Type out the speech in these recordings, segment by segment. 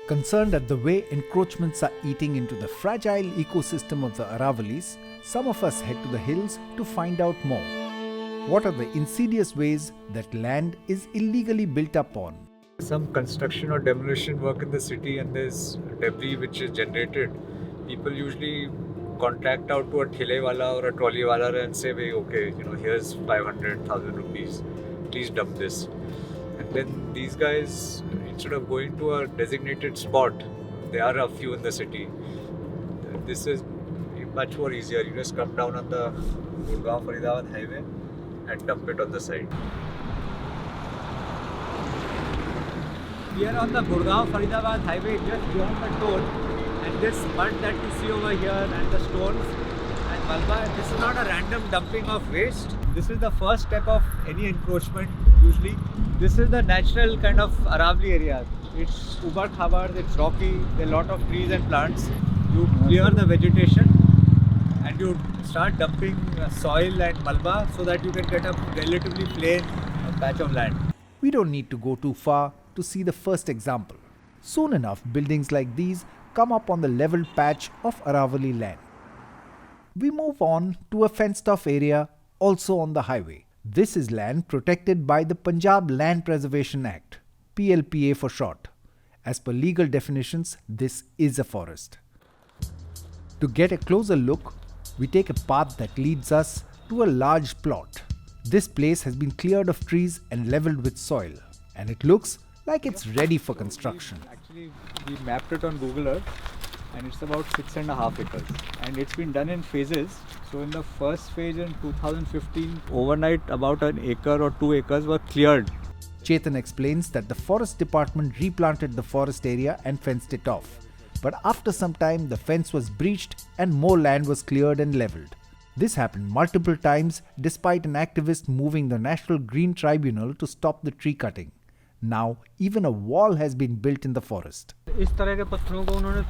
Concerned at the way encroachments are eating into the fragile ecosystem of the Aravalis, some of us head to the hills to find out more. What are the insidious ways that land is illegally built up on? Some construction or demolition work in the city and there's debris which is generated. People usually contract out to a thile wala or a trolley wala and say, okay, here's 500,000 rupees, please dump this. And then these guys, instead of going to a designated spot, there are a few in the city. This is much more easier. You just come down on the Gurgaon-Faridabad highway and dump it on the side. We are on the Gurgaon-Faridabad highway just beyond the toll, and this mud that you see over here and the stones and Malba, this is not a random dumping of waste. This is the first step of any encroachment usually. This is the natural kind of Aravali area. It's ubad-khabad, it's rocky, there are a lot of trees and plants. You clear the vegetation and you start dumping soil and Malba so that you can get a relatively plain patch of land. We don't need to go too far to see the first example. Soon enough, buildings like these come up on the leveled patch of Aravali land. We move on to a fenced-off area also on the highway. This is land protected by the Punjab Land Preservation Act, PLPA for short. As per legal definitions, this is a forest. To get a closer look, we take a path that leads us to a large plot. This place has been cleared of trees and leveled with soil, and it looks like it's ready for construction. Actually, we mapped it on Google Earth and it's about 6.5 acres. And it's been done in phases. So in the first phase in 2015, overnight about an acre or 2 acres were cleared. Chetan explains that the forest department replanted the forest area and fenced it off. But after some time, the fence was breached and more land was cleared and leveled. This happened multiple times despite an activist moving the National Green Tribunal to stop the tree cutting. Now, even a wall has been built in the forest. इस तरह के पत्थरों को उन्होंने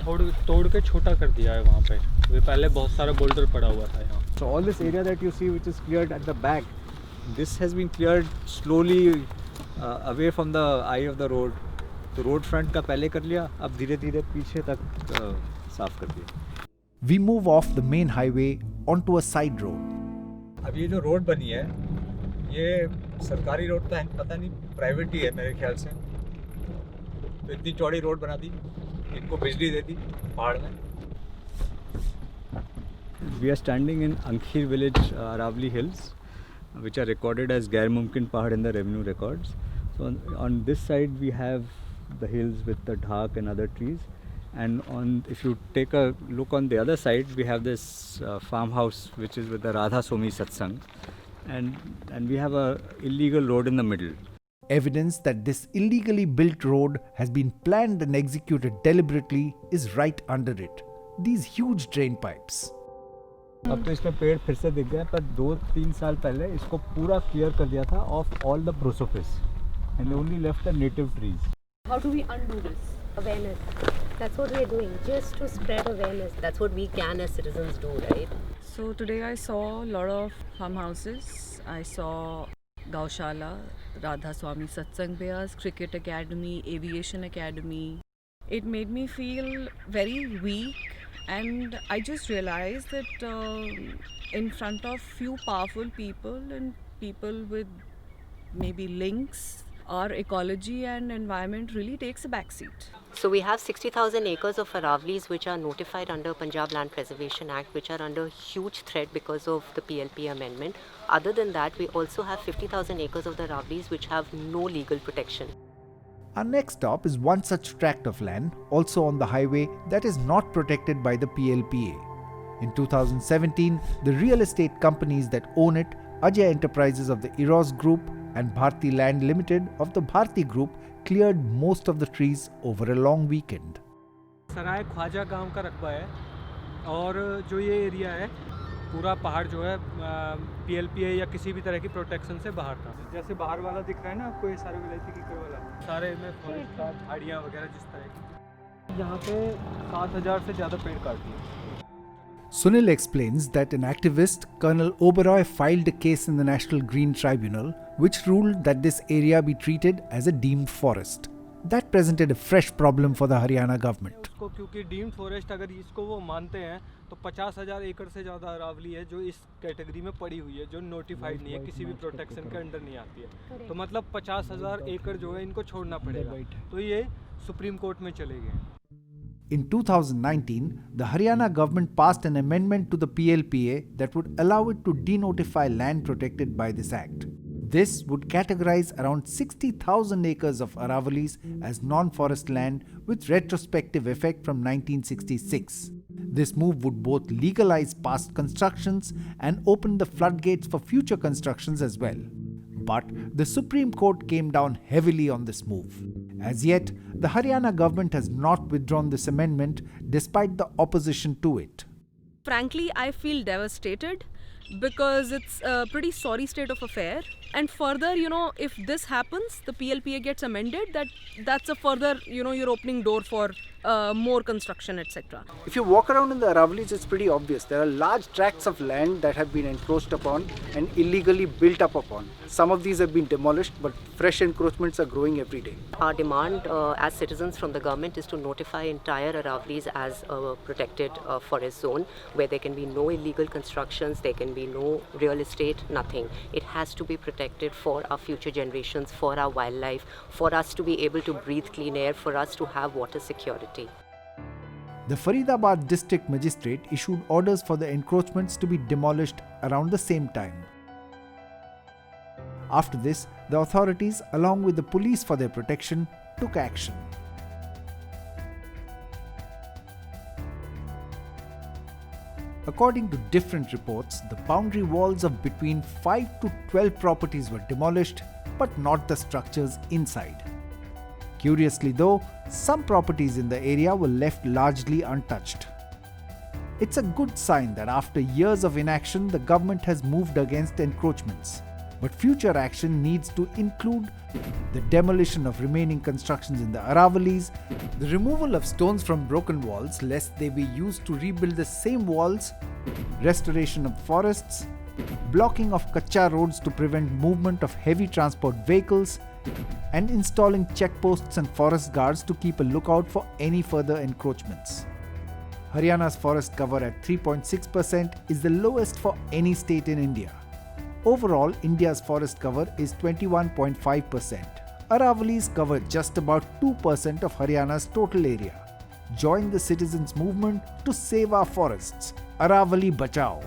तोड़ के छोटा कर दिया है वहाँ पे. पहले बहुत सारा बोल्डर पड़ा हुआ था यहाँ. So all this area that you see which is cleared at the back, this has been cleared slowly away from the eye of the road. तो road front का पहले कर लिया, अब धीरे-धीरे पीछे तक साफ कर दिया. We move off the main highway onto a side road. अब ये जो रोड बनी है, ये सरकारी रोड तो है, पता नहीं प्राइवेट ही है मेरे ख्याल से. तो इतनी चौड़ी रोड बना दी, इनको बिजली दे दी पहाड़ में. We are standing in Ankhir village, Aravali Hills, which are recorded as Gair Mumkin Pahad in the revenue records. So on this side we have the hills with the dhak and other trees, and if you take a look on the other side, we have this farmhouse which is with the Radha Somi Satsang, and we have a illegal road in the middle. Evidence that this illegally built road has been planned and executed deliberately is right under it. These huge drain pipes. अब तो इसमें पेड़ फिर से दिख गए, पर 2-3 साल पहले इसको पूरा क्लियर कर दिया था of all the prosopis, and they only left the native trees. How do we undo this? Awareness. That's what we're doing, just to spread awareness. That's what we can as citizens do, right? So today I saw a lot of farmhouses. I saw Gaushala, Radha Swami Satsang Vyas, Cricket Academy, Aviation Academy. It made me feel very weak, and I just realized that in front of few powerful people and people with maybe links, our ecology and environment really takes a backseat. So we have 60,000 acres of Aravlis which are notified under Punjab Land Preservation Act, which are under huge threat because of the PLP amendment. Other than that, we also have 50,000 acres of the Aravlis which have no legal protection. Our next stop is one such tract of land, also on the highway, that is not protected by the PLPA. In 2017, the real estate companies that own it, Ajay Enterprises of the Eros Group and Bharti Land Limited of the Bharti Group, cleared most of the trees over a long weekend. सराय ख्वाजा गांव का रकबा है, और जो ये area है पूरा पहाड़ जो है PLPA या किसी भी तरह की प्रोटेक्शन से बाहर था. जैसे बाहर वाला दिख रहा है ना आपको, ये सारे विलायती की वाला, सारे में फॉरेस्ट का झाड़ियाँ वगैरह जिस तरह की. यहाँ पे 7,000 से ज़्यादा पेड़ काट दिए. Sunil explains that an activist, Colonel Oberoi, filed a case in the National Green Tribunal which ruled that this area be treated as a deemed forest. That presented a fresh problem for the Haryana government. उसको क्योंकि deemed forest अगर इसको वो मानते हैं तो 50,000 एकड़ से ज़्यादा अरावली है जो इस कैटेगरी में पड़ी हुई है, जो नोटिफाइड नहीं है, किसी भी प्रोटेक्शन के अंडर नहीं आती है। तो मतलब 50,000 एकड़ जो है इनको छोड़ना पड़ेगा, तो ये सुप्रीम कोर्ट में चले गए। In 2019, the Haryana government passed an amendment to the PLPA that would allow it to denotify land protected by this act. This would categorize around 60,000 acres of Aravalis as non-forest land with retrospective effect from 1966. This move would both legalize past constructions and open the floodgates for future constructions as well. But the Supreme Court came down heavily on this move. As yet, the Haryana government has not withdrawn this amendment despite the opposition to it. Frankly, I feel devastated because it's a pretty sorry state of affair. And further, if this happens, the PLPA gets amended, that's a further, you're opening door for more construction, etc. If you walk around in the Aravalis, it's pretty obvious. There are large tracts of land that have been encroached upon and illegally built up upon. Some of these have been demolished, but fresh encroachments are growing every day. Our demand as citizens from the government is to notify entire Aravalis as a protected forest zone where there can be no illegal constructions, there can be no real estate, nothing. It has to be protected for our future generations, for our wildlife, for us to be able to breathe clean air, for us to have water security. The Faridabad district magistrate issued orders for the encroachments to be demolished around the same time. After this, the authorities, along with the police for their protection, took action. According to different reports, the boundary walls of between 5 to 12 properties were demolished, but not the structures inside. Curiously though, some properties in the area were left largely untouched. It's a good sign that after years of inaction, the government has moved against encroachments. But future action needs to include the demolition of remaining constructions in the Aravalis, the removal of stones from broken walls lest they be used to rebuild the same walls, restoration of forests, blocking of kacha roads to prevent movement of heavy transport vehicles, and installing checkposts and forest guards to keep a lookout for any further encroachments. Haryana's forest cover at 3.6% is the lowest for any state in India. Overall, India's forest cover is 21.5%. Aravalis cover just about 2% of Haryana's total area. Join the citizens' movement to save our forests. Aravali Bachao.